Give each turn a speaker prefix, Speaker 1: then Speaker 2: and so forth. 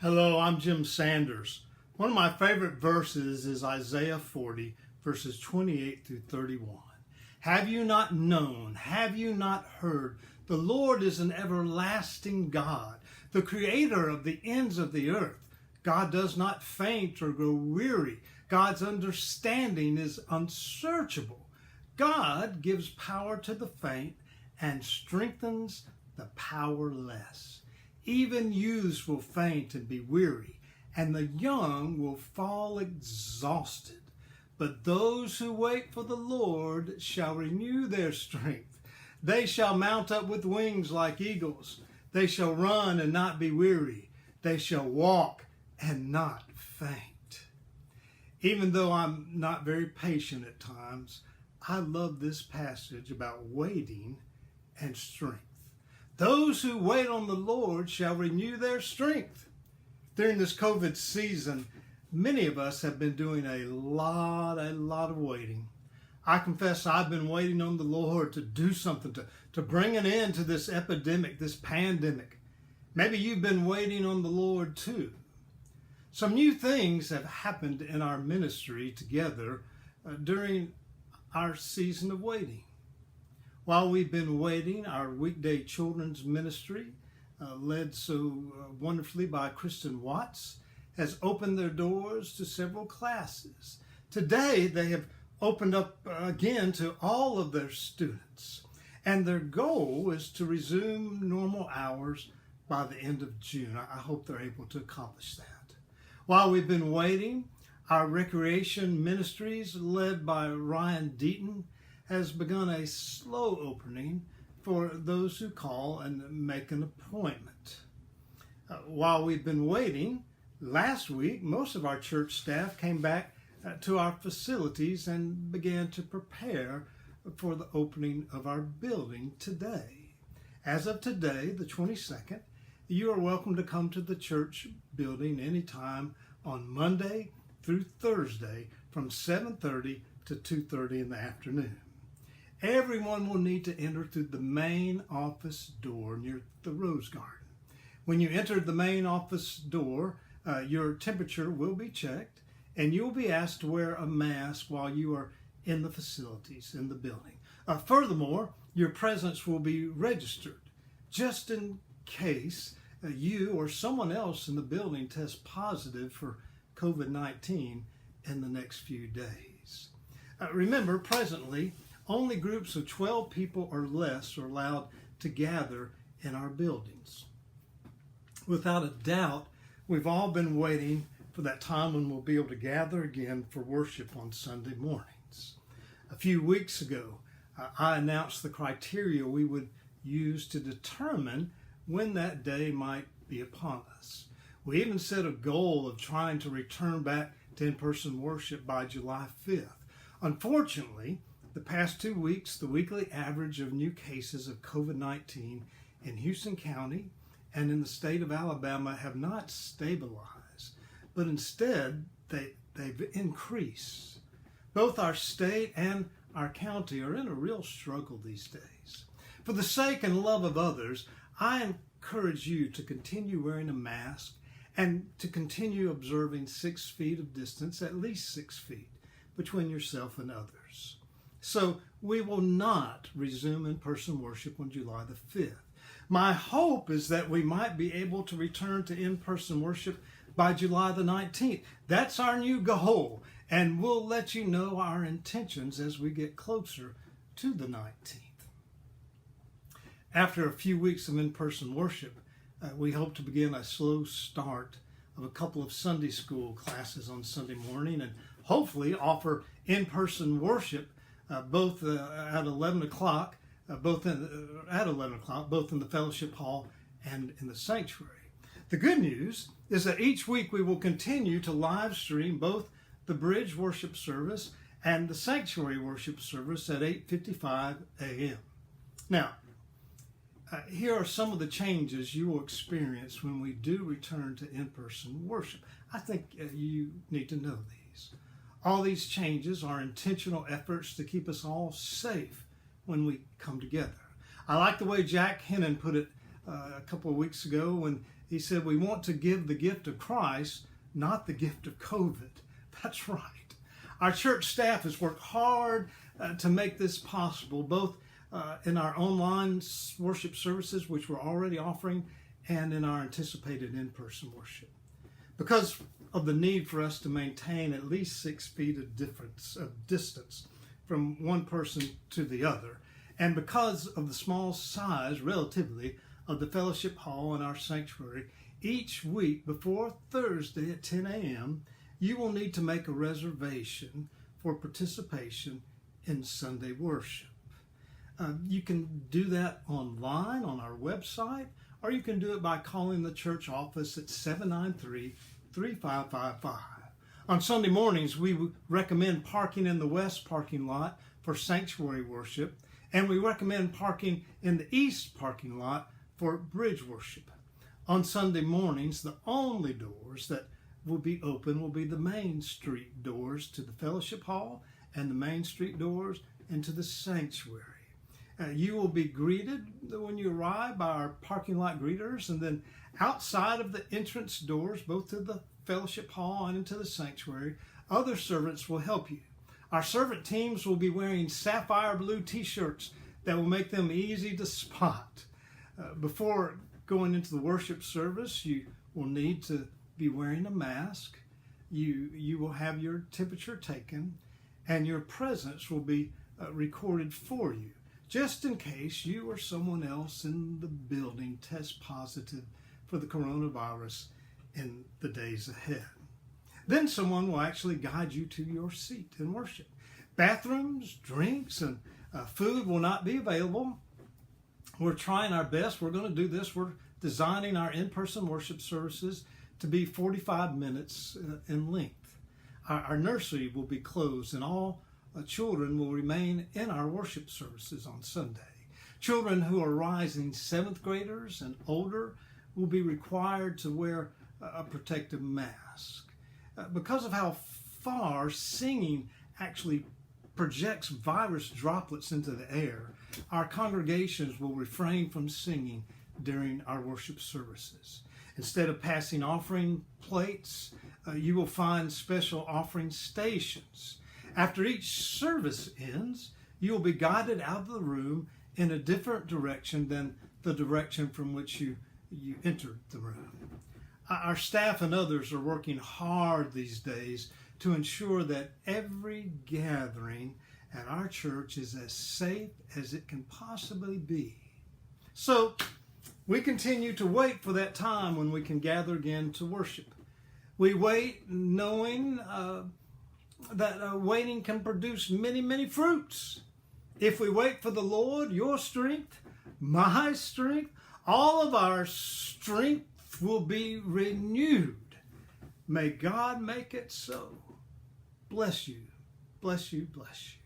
Speaker 1: Hello, I'm Jim Sanders. One of my favorite verses is Isaiah 40, verses 28 through 31. Have you not known? Have you not heard? The Lord is an everlasting God, the creator of the ends of the earth. God does not faint or grow weary. God's understanding is unsearchable. God gives power to the faint and strengthens the powerless. Even youths will faint and be weary, and the young will fall exhausted. But those who wait for the Lord shall renew their strength. They shall mount up with wings like eagles. They shall run and not be weary. They shall walk and not faint. Even though I'm not very patient at times, I love this passage about waiting and strength. Those who wait on the Lord shall renew their strength. During this COVID season, many of us have been doing a lot of waiting. I confess I've been waiting on the Lord to do something, to bring an end to this epidemic, this pandemic. Maybe you've been waiting on the Lord too. Some new things have happened in our ministry together during our season of waiting. While we've been waiting, our weekday children's ministry, led so wonderfully by Kristen Watts, has opened their doors to several classes. Today, they have opened up again to all of their students, and their goal is to resume normal hours by the end of June. I hope they're able to accomplish that. While we've been waiting, our recreation ministries, led by Ryan Deaton, has begun a slow opening for those who call and make an appointment. While we've been waiting, last week most of our church staff came back to our facilities and began to prepare for the opening of our building today. As of today, the 22nd, you are welcome to come to the church building anytime on Monday through Thursday from 7:30 to 2:30 in the afternoon. Everyone will need to enter through the main office door near the Rose Garden. When you enter the main office door, your temperature will be checked, and you will be asked to wear a mask while you are in the facilities in the building. Furthermore, your presence will be registered, just in case you or someone else in the building tests positive for COVID-19 in the next few days. Remember, presently, only groups of 12 people or less are allowed to gather in our buildings. Without a doubt, we've all been waiting for that time when we'll be able to gather again for worship on Sunday mornings. A few weeks ago, I announced the criteria we would use to determine when that day might be upon us. We even set a goal of trying to return back to in-person worship by July 5th. Unfortunately, the past 2 weeks, the weekly average of new cases of COVID-19 in Houston County and in the state of Alabama have not stabilized, but instead they've increased. Both our state and our county are in a real struggle these days. For the sake and love of others, I encourage you to continue wearing a mask and to continue observing 6 feet of distance, at least 6 feet, between yourself and others. So we will not resume in-person worship on July the 5th. My hope is that we might be able to return to in-person worship by July the 19th. That's our new goal, and we'll let you know our intentions as we get closer to the 19th. After a few weeks of in-person worship, we hope to begin a slow start of a couple of Sunday school classes on Sunday morning and hopefully offer in-person worship both at 11 o'clock, both in the fellowship hall and in the sanctuary. The good news is that each week we will continue to live stream both the bridge worship service and the sanctuary worship service at 8:55 a.m. Now, here are some of the changes you will experience when we do return to in-person worship. I think you need to know these. All these changes are intentional efforts to keep us all safe when we come together. I like the way Jack Hennon put it a couple of weeks ago when he said we want to give the gift of Christ, not the gift of COVID. That's right. Our church staff has worked hard to make this possible, both in our online worship services, which we're already offering, and in our anticipated in-person worship. Because of the need for us to maintain at least 6 feet of distance from one person to the other, and because of the small size, relatively, of the fellowship hall in our sanctuary, each week before Thursday at 10 a.m., you will need to make a reservation for participation in Sunday worship. You can do that online on our website, or you can do it by calling the church office at 793-3555. On Sunday mornings, we recommend parking in the west parking lot for sanctuary worship, and we recommend parking in the east parking lot for bridge worship. On Sunday mornings, the only doors that will be open will be the Main Street doors to the fellowship hall and the Main Street doors into the sanctuary. You will be greeted when you arrive by our parking lot greeters, and then outside of the entrance doors, both to the fellowship hall and into the sanctuary, other servants will help you. Our servant teams will be wearing sapphire blue t-shirts that will make them easy to spot. Before going into the worship service, you will need to be wearing a mask. You will have your temperature taken, and your presence will be recorded for you, just in case you or someone else in the building tests positive for the coronavirus in the days ahead. Then someone will actually guide you to your seat in worship. Bathrooms, drinks, and food will not be available. We're trying our best. We're going to do this. We're designing our in-person worship services to be 45 minutes in length. Our nursery will be closed, and all children will remain in our worship services on Sunday. Children who are rising 7th graders and older will be required to wear a protective mask. Because of how far singing actually projects virus droplets into the air, our congregations will refrain from singing during our worship services. Instead of passing offering plates, you will find special offering stations. After each service ends, you will be guided out of the room in a different direction than the direction from which you entered the room. Our staff and others are working hard these days to ensure that every gathering at our church is as safe as it can possibly be. So we continue to wait for that time when we can gather again to worship. We wait knowing that waiting can produce many, many fruits. If we wait for the Lord, your strength, my strength, all of our strength will be renewed. May God make it so. Bless you, bless you, bless you.